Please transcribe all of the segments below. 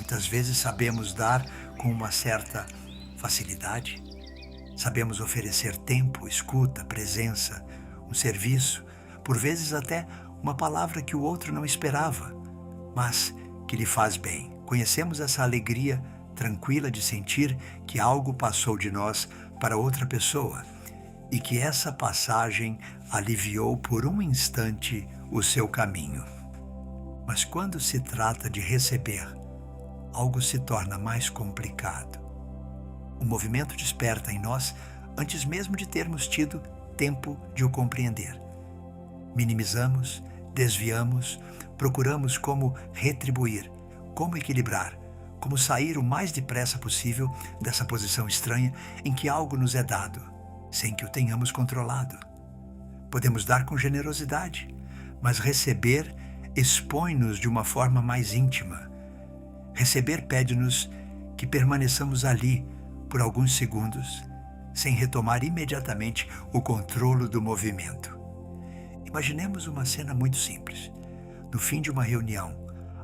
Muitas vezes sabemos dar com uma certa facilidade, sabemos oferecer tempo, escuta, presença, um serviço, por vezes até uma palavra que o outro não esperava, mas que lhe faz bem. Conhecemos essa alegria tranquila de sentir que algo passou de nós para outra pessoa e que essa passagem aliviou por um instante o seu caminho. Mas quando se trata de receber, algo se torna mais complicado. O movimento desperta em nós antes mesmo de termos tido tempo de o compreender. Minimizamos, desviamos, procuramos como retribuir, como equilibrar, como sair o mais depressa possível dessa posição estranha em que algo nos é dado, sem que o tenhamos controlado. Podemos dar com generosidade, mas receber expõe-nos de uma forma mais íntima. Receber pede-nos que permaneçamos ali por alguns segundos, sem retomar imediatamente o controle do movimento. Imaginemos uma cena muito simples. No fim de uma reunião,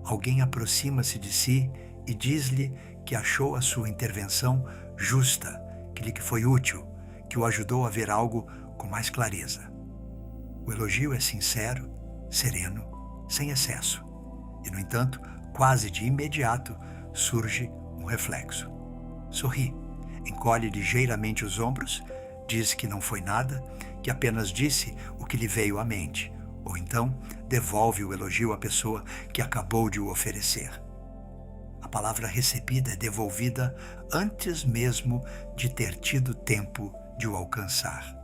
alguém aproxima-se de si e diz-lhe que achou a sua intervenção justa, que lhe foi útil, que o ajudou a ver algo com mais clareza. O elogio é sincero, sereno, sem excesso. E, no entanto, quase de imediato, surge um reflexo. Sorri, encolhe ligeiramente os ombros, diz que não foi nada, que apenas disse o que lhe veio à mente, ou então devolve o elogio à pessoa que acabou de o oferecer. A palavra recebida é devolvida antes mesmo de ter tido tempo de o alcançar.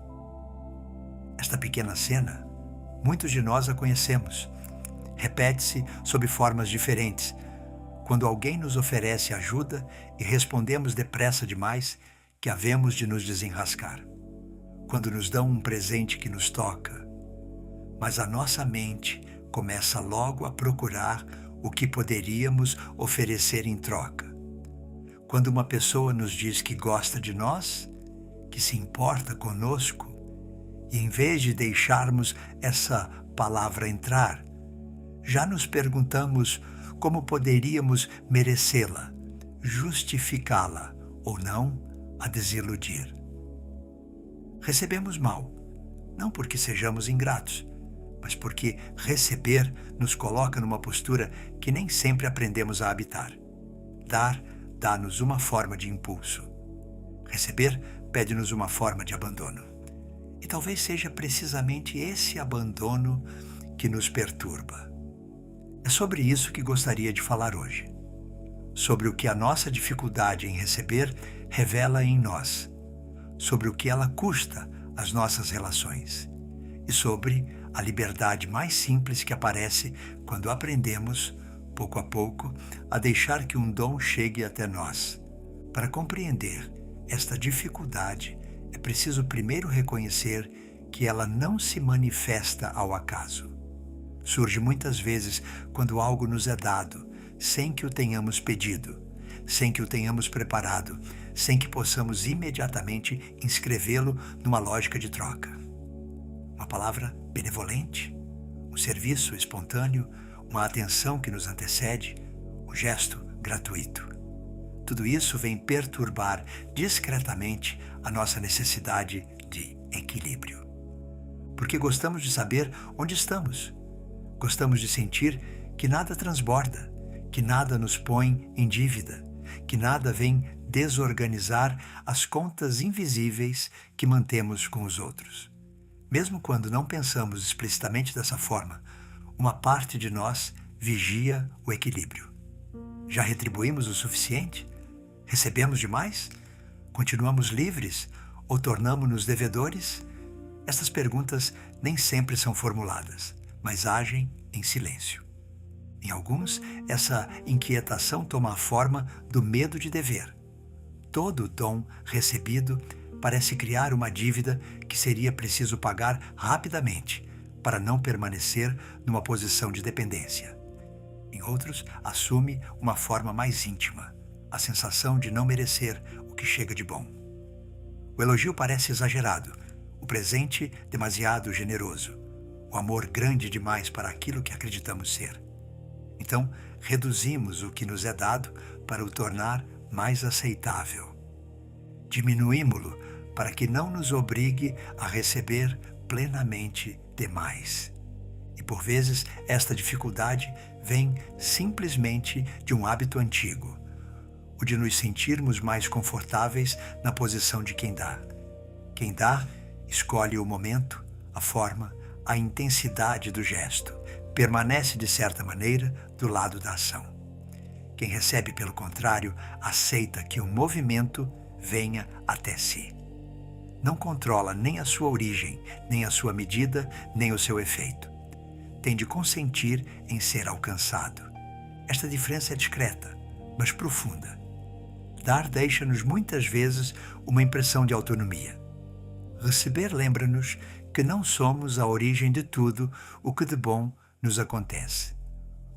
Esta pequena cena, muitos de nós a conhecemos. Repete-se sob formas diferentes. Quando alguém nos oferece ajuda e respondemos depressa demais, que havemos de nos desenrascar. Quando nos dão um presente que nos toca, mas a nossa mente começa logo a procurar o que poderíamos oferecer em troca. Quando uma pessoa nos diz que gosta de nós, que se importa conosco, e em vez de deixarmos essa palavra entrar, já nos perguntamos como poderíamos merecê-la, justificá-la ou não a desiludir. Recebemos mal, não porque sejamos ingratos, mas porque receber nos coloca numa postura que nem sempre aprendemos a habitar. Dar dá-nos uma forma de impulso. Receber pede-nos uma forma de abandono. E talvez seja precisamente esse abandono que nos perturba. É sobre isso que gostaria de falar hoje. Sobre o que a nossa dificuldade em receber revela em nós. Sobre o que ela custa às nossas relações. E sobre a liberdade mais simples que aparece quando aprendemos, pouco a pouco, a deixar que um dom chegue até nós. Para compreender esta dificuldade, é preciso primeiro reconhecer que ela não se manifesta ao acaso. Surge muitas vezes quando algo nos é dado, sem que o tenhamos pedido, sem que o tenhamos preparado, sem que possamos imediatamente inscrevê-lo numa lógica de troca. Uma palavra benevolente, um serviço espontâneo, uma atenção que nos antecede, um gesto gratuito. Tudo isso vem perturbar discretamente a nossa necessidade de equilíbrio. Porque gostamos de saber onde estamos. Gostamos de sentir que nada transborda, que nada nos põe em dívida, que nada vem desorganizar as contas invisíveis que mantemos com os outros. Mesmo quando não pensamos explicitamente dessa forma, uma parte de nós vigia o equilíbrio. Já retribuímos o suficiente? Recebemos demais? Continuamos livres ou tornamo-nos devedores? Estas perguntas nem sempre são formuladas, mas agem em silêncio. Em alguns, essa inquietação toma a forma do medo de dever. Todo dom recebido parece criar uma dívida que seria preciso pagar rapidamente para não permanecer numa posição de dependência. Em outros, assume uma forma mais íntima, a sensação de não merecer o que chega de bom. O elogio parece exagerado, o presente demasiado generoso, o amor grande demais para aquilo que acreditamos ser. Então, reduzimos o que nos é dado para o tornar mais aceitável. Diminuímo-lo para que não nos obrigue a receber plenamente demais. E por vezes esta dificuldade vem simplesmente de um hábito antigo, o de nos sentirmos mais confortáveis na posição de quem dá. Quem dá escolhe o momento, a forma, a intensidade do gesto, permanece de certa maneira do lado da ação. Quem recebe, pelo contrário, aceita que o movimento venha até si. Não controla nem a sua origem, nem a sua medida, nem o seu efeito. Tem de consentir em ser alcançado. Esta diferença é discreta, mas profunda. Dar deixa-nos muitas vezes uma impressão de autonomia. Receber lembra-nos que não somos a origem de tudo o que de bom nos acontece.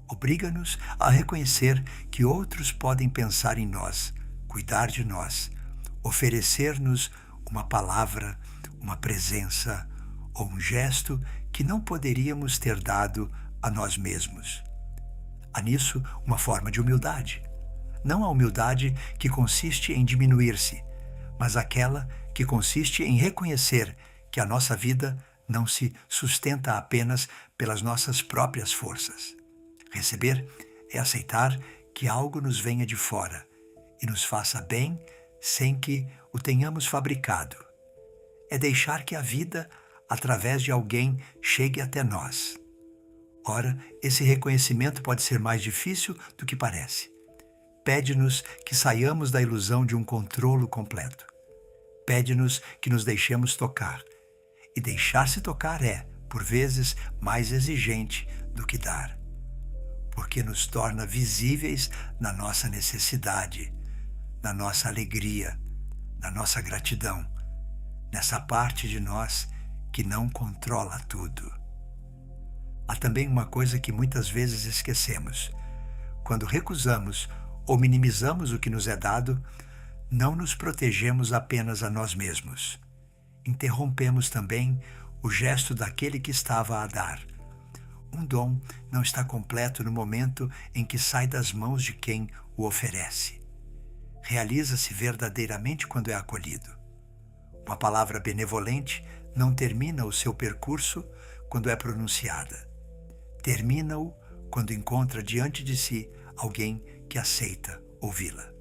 Obriga-nos a reconhecer que outros podem pensar em nós, cuidar de nós, oferecer-nos uma palavra, uma presença ou um gesto que não poderíamos ter dado a nós mesmos. Há nisso uma forma de humildade. Não a humildade que consiste em diminuir-se, mas aquela que consiste em reconhecer que a nossa vida não se sustenta apenas pelas nossas próprias forças. Receber é aceitar que algo nos venha de fora e nos faça bem sem que o tenhamos fabricado. É deixar que a vida, através de alguém, chegue até nós. Ora, esse reconhecimento pode ser mais difícil do que parece. Pede-nos que saiamos da ilusão de um controlo completo. Pede-nos que nos deixemos tocar. E deixar-se tocar é, por vezes, mais exigente do que dar, porque nos torna visíveis na nossa necessidade, na nossa alegria, na nossa gratidão, nessa parte de nós que não controla tudo. Há também uma coisa que muitas vezes esquecemos. Quando recusamos ou minimizamos o que nos é dado, não nos protegemos apenas a nós mesmos. Interrompemos também o gesto daquele que estava a dar. Um dom não está completo no momento em que sai das mãos de quem o oferece. Realiza-se verdadeiramente quando é acolhido. Uma palavra benevolente não termina o seu percurso quando é pronunciada. Termina-o quando encontra diante de si alguém que aceita ouvi-la.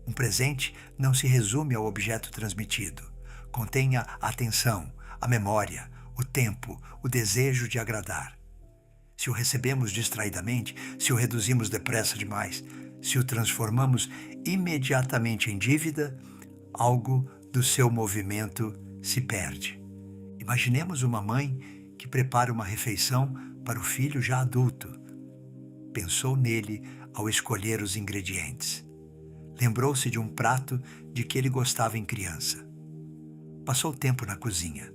Um presente não se resume ao objeto transmitido. Contém a atenção, a memória, o tempo, o desejo de agradar. Se o recebemos distraidamente, se o reduzimos depressa demais, se o transformamos imediatamente em dívida, algo do seu movimento se perde. Imaginemos uma mãe que prepara uma refeição para o filho já adulto. Pensou nele ao escolher os ingredientes. Lembrou-se de um prato de que ele gostava em criança. Passou tempo na cozinha,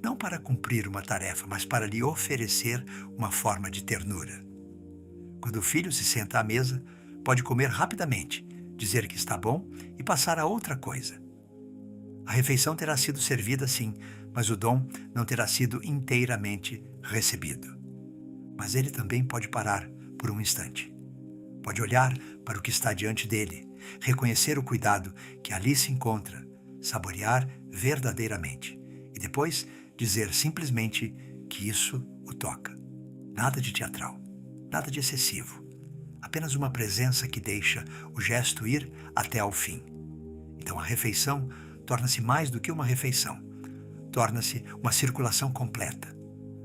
não para cumprir uma tarefa, mas para lhe oferecer uma forma de ternura. Quando o filho se senta à mesa, pode comer rapidamente, dizer que está bom e passar a outra coisa. A refeição terá sido servida sim, mas o dom não terá sido inteiramente recebido. Mas ele também pode parar por um instante. Pode olhar para o que está diante dele, reconhecer o cuidado que ali se encontra, saborear verdadeiramente e depois dizer simplesmente que isso o toca. Nada de teatral, nada de excessivo, apenas uma presença que deixa o gesto ir até ao fim. Então a refeição torna-se mais do que uma refeição, torna-se uma circulação completa.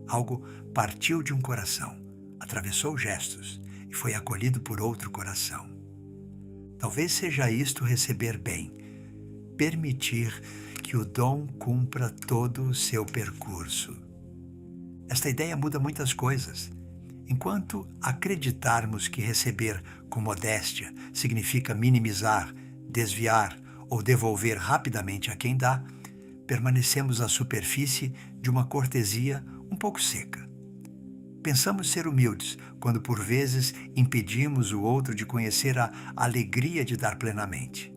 Algo partiu de um coração, atravessou gestos e foi acolhido por outro coração. Talvez seja isto receber bem, permitir que o dom cumpra todo o seu percurso. Esta ideia muda muitas coisas. Enquanto acreditarmos que receber com modéstia significa minimizar, desviar ou devolver rapidamente a quem dá, permanecemos à superfície de uma cortesia um pouco seca. Pensamos ser humildes quando por vezes impedimos o outro de conhecer a alegria de dar plenamente.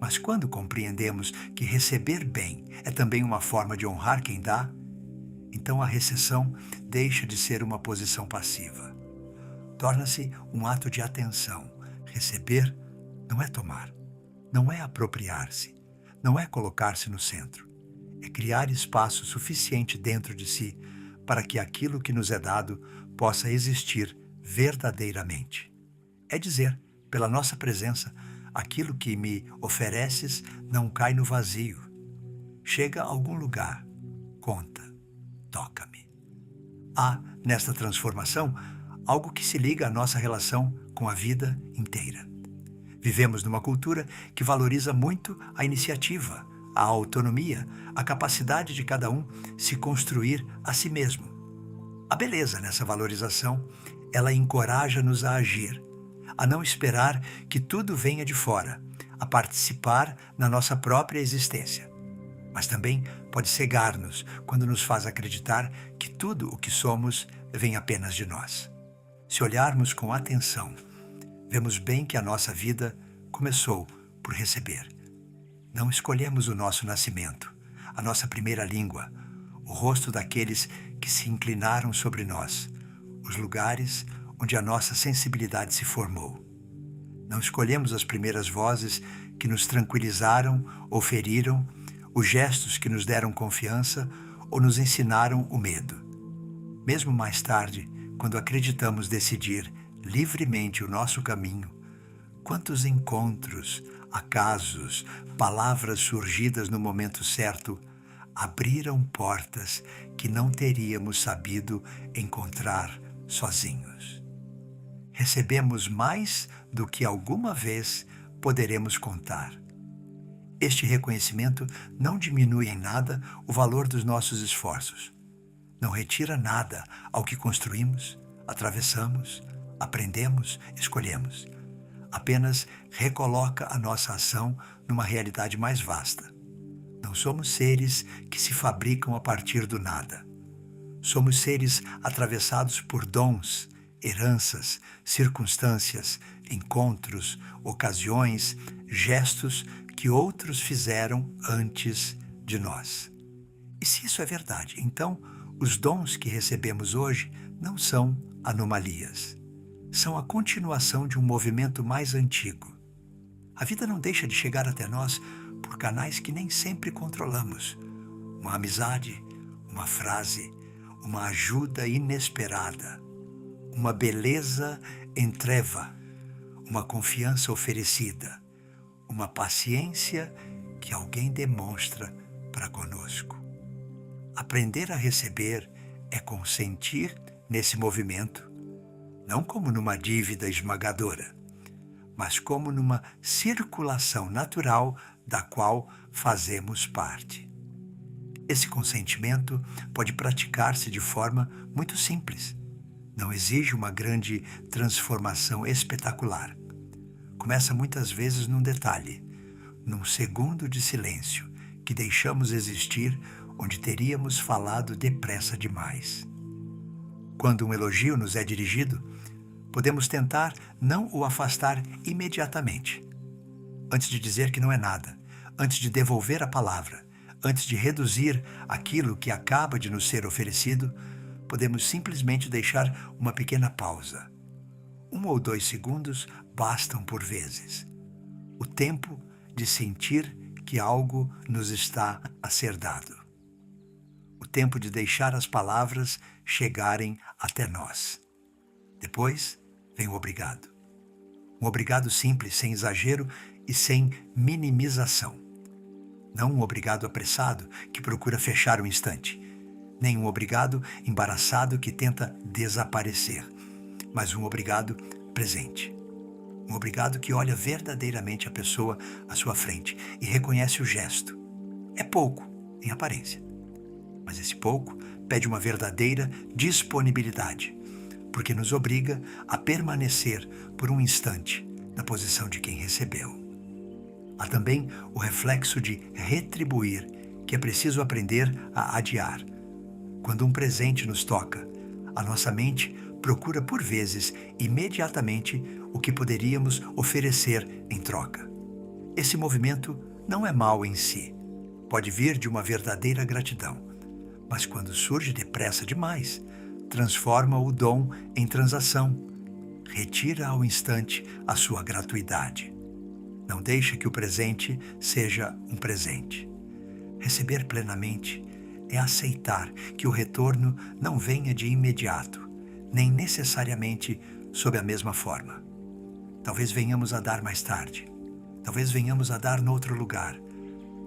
Mas quando compreendemos que receber bem é também uma forma de honrar quem dá, então a recepção deixa de ser uma posição passiva. torna-se um ato de atenção. Receber não é tomar, não é apropriar-se, não é colocar-se no centro. É criar espaço suficiente dentro de si para que aquilo que nos é dado possa existir verdadeiramente. É dizer, pela nossa presença, aquilo que me ofereces não cai no vazio. Chega a algum lugar, conta, toca-me. Há, nesta transformação, algo que se liga à nossa relação com a vida inteira. Vivemos numa cultura que valoriza muito a iniciativa, a autonomia, a capacidade de cada um se construir a si mesmo. A beleza nessa valorização, ela encoraja-nos a agir, a não esperar que tudo venha de fora, a participar na nossa própria existência. Mas também pode cegar-nos quando nos faz acreditar que tudo o que somos vem apenas de nós. Se olharmos com atenção, vemos bem que a nossa vida começou por receber. Não escolhemos o nosso nascimento, a nossa primeira língua, o rosto daqueles que se inclinaram sobre nós, os lugares onde a nossa sensibilidade se formou. Não escolhemos as primeiras vozes que nos tranquilizaram ou feriram, os gestos que nos deram confiança ou nos ensinaram o medo. Mesmo mais tarde, quando acreditamos decidir livremente o nosso caminho, quantos encontros, acasos, palavras surgidas no momento certo abriram portas que não teríamos sabido encontrar sozinhos. Recebemos mais do que alguma vez poderemos contar. Este reconhecimento não diminui em nada o valor dos nossos esforços. Não retira nada ao que construímos, atravessamos, aprendemos, escolhemos. Apenas recoloca a nossa ação numa realidade mais vasta. Não somos seres que se fabricam a partir do nada. Somos seres atravessados por dons, heranças, circunstâncias, encontros, ocasiões, gestos que outros fizeram antes de nós. E se isso é verdade, então os dons que recebemos hoje não são anomalias. São a continuação de um movimento mais antigo. A vida não deixa de chegar até nós por canais que nem sempre controlamos. Uma amizade, uma frase, uma ajuda inesperada, uma beleza em treva, uma confiança oferecida, uma paciência que alguém demonstra para conosco. Aprender a receber é consentir nesse movimento, não como numa dívida esmagadora, mas como numa circulação natural da qual fazemos parte. Esse consentimento pode praticar-se de forma muito simples. Não exige uma grande transformação espetacular. Começa muitas vezes num detalhe, num segundo de silêncio que deixamos existir onde teríamos falado depressa demais. Quando um elogio nos é dirigido, podemos tentar não o afastar imediatamente. Antes de dizer que não é nada, antes de devolver a palavra, antes de reduzir aquilo que acaba de nos ser oferecido, podemos simplesmente deixar uma pequena pausa. 1 ou 2 segundos bastam por vezes. O tempo de sentir que algo nos está a ser dado. O tempo de deixar as palavras chegarem até nós. Depois vem o obrigado. Um obrigado simples, sem exagero e sem minimização. Não um obrigado apressado que procura fechar o instante. Nem um obrigado embaraçado que tenta desaparecer. Mas um obrigado presente. Um obrigado que olha verdadeiramente a pessoa à sua frente e reconhece o gesto. É pouco, em aparência. Mas esse pouco pede uma verdadeira disponibilidade, porque nos obriga a permanecer por um instante na posição de quem recebeu. Há também o reflexo de retribuir, que é preciso aprender a adiar. Quando um presente nos toca, a nossa mente procura por vezes imediatamente o que poderíamos oferecer em troca. Esse movimento não é mau em si, pode vir de uma verdadeira gratidão, mas quando surge depressa demais, transforma o dom em transação, retira ao instante a sua gratuidade. Não deixe que o presente seja um presente. Receber plenamente é aceitar que o retorno não venha de imediato, nem necessariamente sob a mesma forma. Talvez venhamos a dar mais tarde. Talvez venhamos a dar noutro lugar.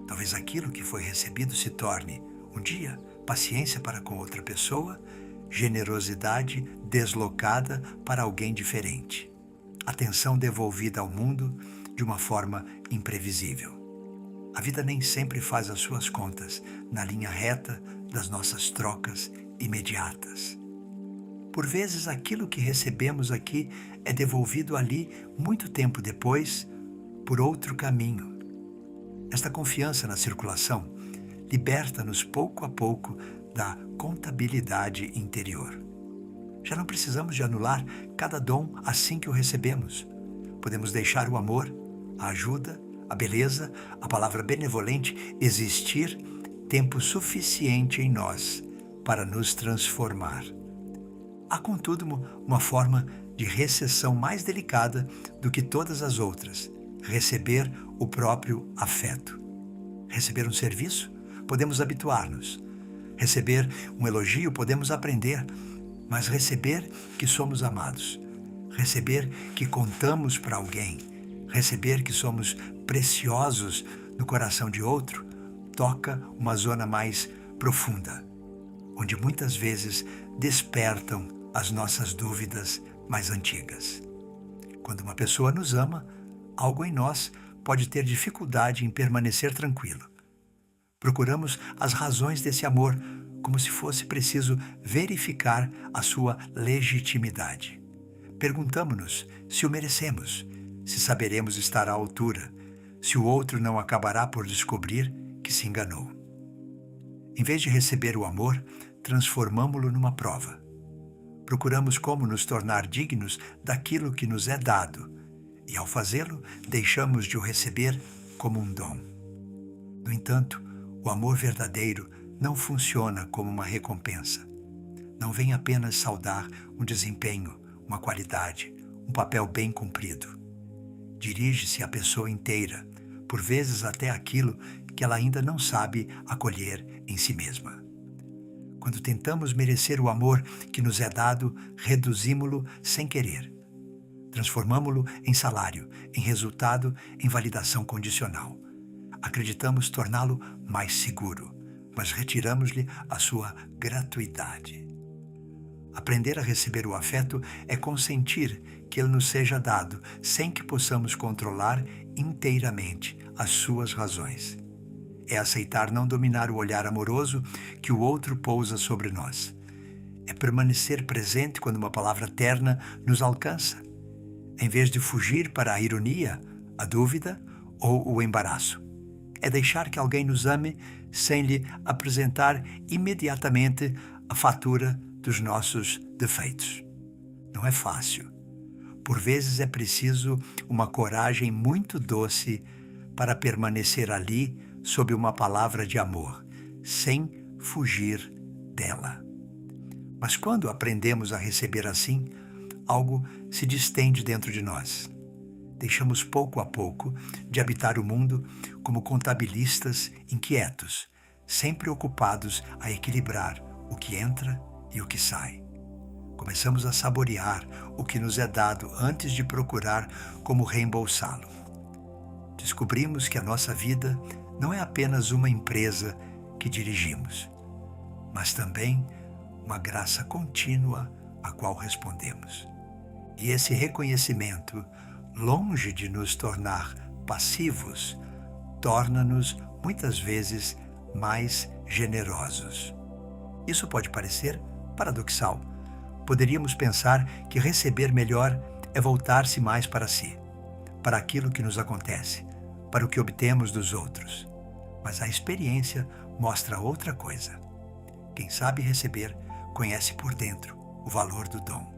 Talvez aquilo que foi recebido se torne, um dia, paciência para com outra pessoa, generosidade deslocada para alguém diferente, atenção devolvida ao mundo de uma forma imprevisível. A vida nem sempre faz as suas contas na linha reta das nossas trocas imediatas. Por vezes, aquilo que recebemos aqui é devolvido ali muito tempo depois, por outro caminho. Esta confiança na circulação liberta-nos pouco a pouco da contabilidade interior. Já não precisamos de anular cada dom assim que o recebemos. Podemos deixar o amor, a ajuda, a beleza, a palavra benevolente existir tempo suficiente em nós para nos transformar. Há, contudo, uma forma de recepção mais delicada do que todas as outras: receber o próprio afeto. Receber um serviço? Podemos habituar-nos. Receber um elogio? Podemos aprender. Mas receber que somos amados, receber que contamos para alguém, receber que somos preciosos no coração de outro, toca uma zona mais profunda, onde muitas vezes despertam as nossas dúvidas mais antigas. Quando uma pessoa nos ama, algo em nós pode ter dificuldade em permanecer tranquilo. Procuramos as razões desse amor, como se fosse preciso verificar a sua legitimidade. Perguntamo-nos se o merecemos, se saberemos estar à altura, se o outro não acabará por descobrir que se enganou. Em vez de receber o amor, transformamo-lo numa prova. Procuramos como nos tornar dignos daquilo que nos é dado, e ao fazê-lo, deixamos de o receber como um dom. No entanto, o amor verdadeiro não funciona como uma recompensa. Não vem apenas saudar um desempenho, uma qualidade, um papel bem cumprido. Dirige-se à pessoa inteira, por vezes até aquilo que ela ainda não sabe acolher em si mesma. Quando tentamos merecer o amor que nos é dado, reduzimo-lo sem querer. Transformamo-lo em salário, em resultado, em validação condicional. Acreditamos torná-lo mais seguro, mas retiramos-lhe a sua gratuidade. Aprender a receber o afeto é consentir que ele nos seja dado, sem que possamos controlar inteiramente as suas razões. É aceitar não dominar o olhar amoroso que o outro pousa sobre nós. É permanecer presente quando uma palavra terna nos alcança, em vez de fugir para a ironia, a dúvida ou o embaraço. É deixar que alguém nos ame sem lhe apresentar imediatamente a fatura dos nossos defeitos. Não é fácil. Por vezes é preciso uma coragem muito doce para permanecer ali sob uma palavra de amor, sem fugir dela. Mas quando aprendemos a receber assim, algo se distende dentro de nós. Deixamos pouco a pouco de habitar o mundo como contabilistas inquietos, sempre ocupados a equilibrar o que entra e o que sai. Começamos a saborear o que nos é dado antes de procurar como reembolsá-lo. Descobrimos que a nossa vida não é apenas uma empresa que dirigimos, mas também uma graça contínua a qual respondemos. E esse reconhecimento, longe de nos tornar passivos, torna-nos muitas vezes mais generosos. Isso pode parecer paradoxal. Poderíamos pensar que receber melhor é voltar-se mais para si, para aquilo que nos acontece, para o que obtemos dos outros. Mas a experiência mostra outra coisa. Quem sabe receber, conhece por dentro o valor do dom.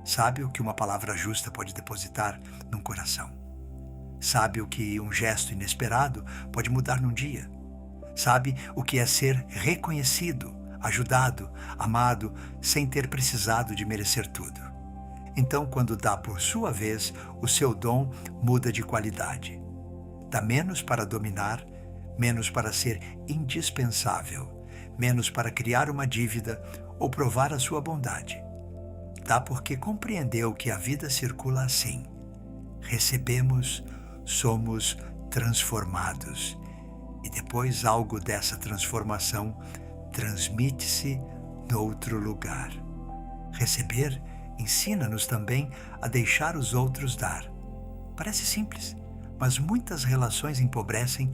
Sabe o que uma palavra justa pode depositar num coração. Sabe o que um gesto inesperado pode mudar num dia. Sabe o que é ser reconhecido, ajudado, amado, sem ter precisado de merecer tudo. Então, quando dá por sua vez, o seu dom muda de qualidade. Dá menos para dominar, menos para ser indispensável, menos para criar uma dívida ou provar a sua bondade. Dá porque compreendeu que a vida circula assim. Recebemos, somos transformados. E depois algo dessa transformação transmite-se noutro lugar. Receber ensina-nos também a deixar os outros dar. Parece simples, mas muitas relações empobrecem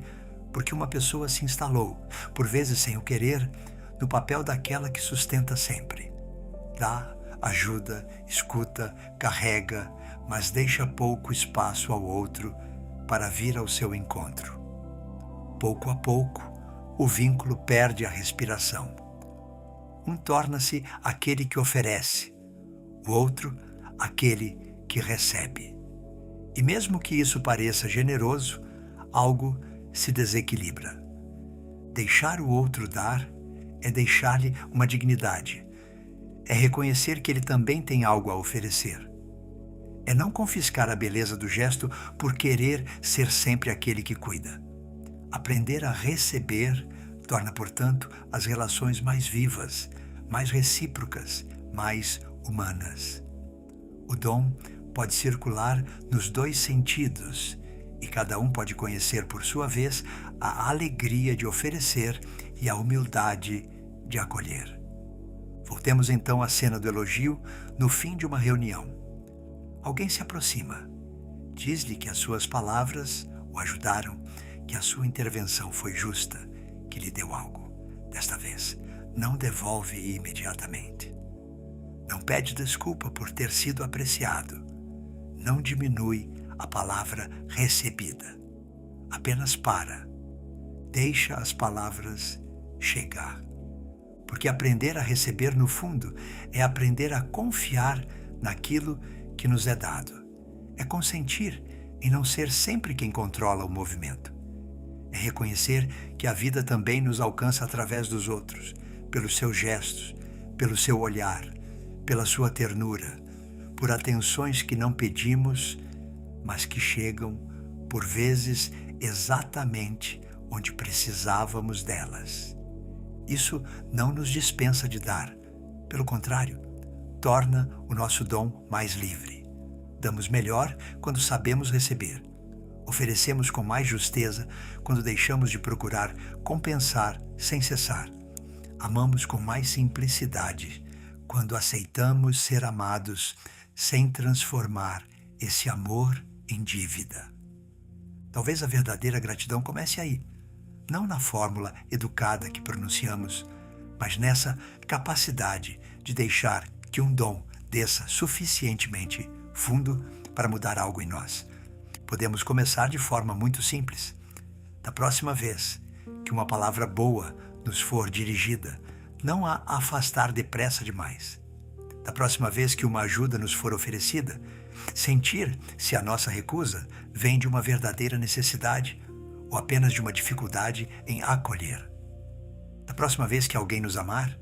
porque uma pessoa se instalou, por vezes sem o querer, no papel daquela que sustenta sempre. Dá, ajuda, escuta, carrega, mas deixa pouco espaço ao outro para vir ao seu encontro. Pouco a pouco, o vínculo perde a respiração. Um torna-se aquele que oferece, o outro aquele que recebe. E mesmo que isso pareça generoso, algo se desequilibra. Deixar o outro dar é deixar-lhe uma dignidade, é reconhecer que ele também tem algo a oferecer. É não confiscar a beleza do gesto por querer ser sempre aquele que cuida. Aprender a receber torna, portanto, as relações mais vivas, mais recíprocas, mais humanas. O dom pode circular nos dois sentidos e cada um pode conhecer, por sua vez, a alegria de oferecer e a humildade de acolher. Voltemos então à cena do elogio no fim de uma reunião. Alguém se aproxima. Diz-lhe que as suas palavras o ajudaram, que a sua intervenção foi justa, que lhe deu algo. Desta vez, não devolve imediatamente. Não pede desculpa por ter sido apreciado. Não diminui a palavra recebida. Apenas para. Deixa as palavras chegar. Porque aprender a receber, no fundo, é aprender a confiar naquilo que nos é dado. É consentir em não ser sempre quem controla o movimento. É reconhecer que a vida também nos alcança através dos outros, pelos seus gestos, pelo seu olhar, pela sua ternura, por atenções que não pedimos, mas que chegam, por vezes, exatamente onde precisávamos delas. Isso não nos dispensa de dar. Pelo contrário, torna o nosso dom mais livre. Damos melhor quando sabemos receber. Oferecemos com mais justeza quando deixamos de procurar compensar sem cessar. Amamos com mais simplicidade quando aceitamos ser amados sem transformar esse amor em dívida. Talvez a verdadeira gratidão comece aí, não na fórmula educada que pronunciamos, mas nessa capacidade de deixar que um dom desça suficientemente fundo para mudar algo em nós. Podemos começar de forma muito simples. Da próxima vez que uma palavra boa nos for dirigida, não a afastar depressa demais. Da próxima vez que uma ajuda nos for oferecida, sentir se a nossa recusa vem de uma verdadeira necessidade ou apenas de uma dificuldade em acolher. Da próxima vez que alguém nos amar,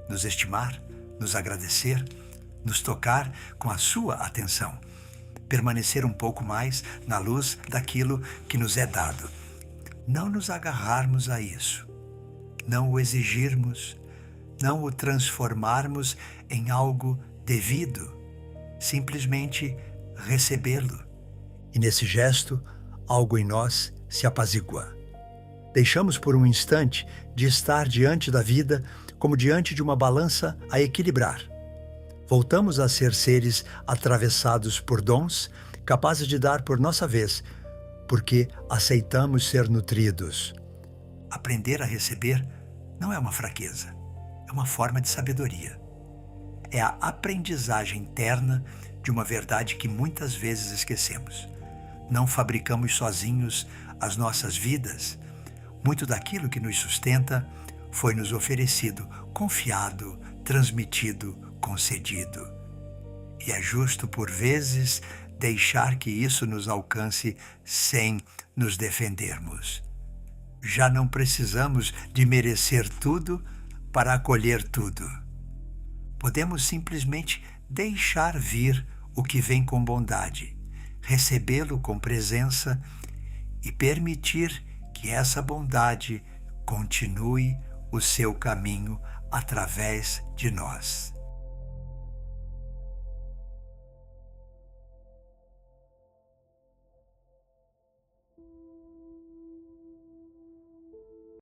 nos estimar, nos agradecer, nos tocar com a sua atenção, permanecer um pouco mais na luz daquilo que nos é dado. Não nos agarrarmos a isso, não o exigirmos, não o transformarmos em algo devido, simplesmente recebê-lo. E nesse gesto, algo em nós se apazigua. Deixamos por um instante de estar diante da vida como diante de uma balança a equilibrar. Voltamos a ser seres atravessados por dons, capazes de dar por nossa vez, porque aceitamos ser nutridos. Aprender a receber não é uma fraqueza, é uma forma de sabedoria. É a aprendizagem interna de uma verdade que muitas vezes esquecemos. Não fabricamos sozinhos as nossas vidas. Muito daquilo que nos sustenta foi nos oferecido, confiado, transmitido, concedido. E é justo, por vezes, deixar que isso nos alcance sem nos defendermos. Já não precisamos de merecer tudo para acolher tudo. Podemos simplesmente deixar vir o que vem com bondade, recebê-lo com presença e permitir que essa bondade continue o seu caminho através de nós.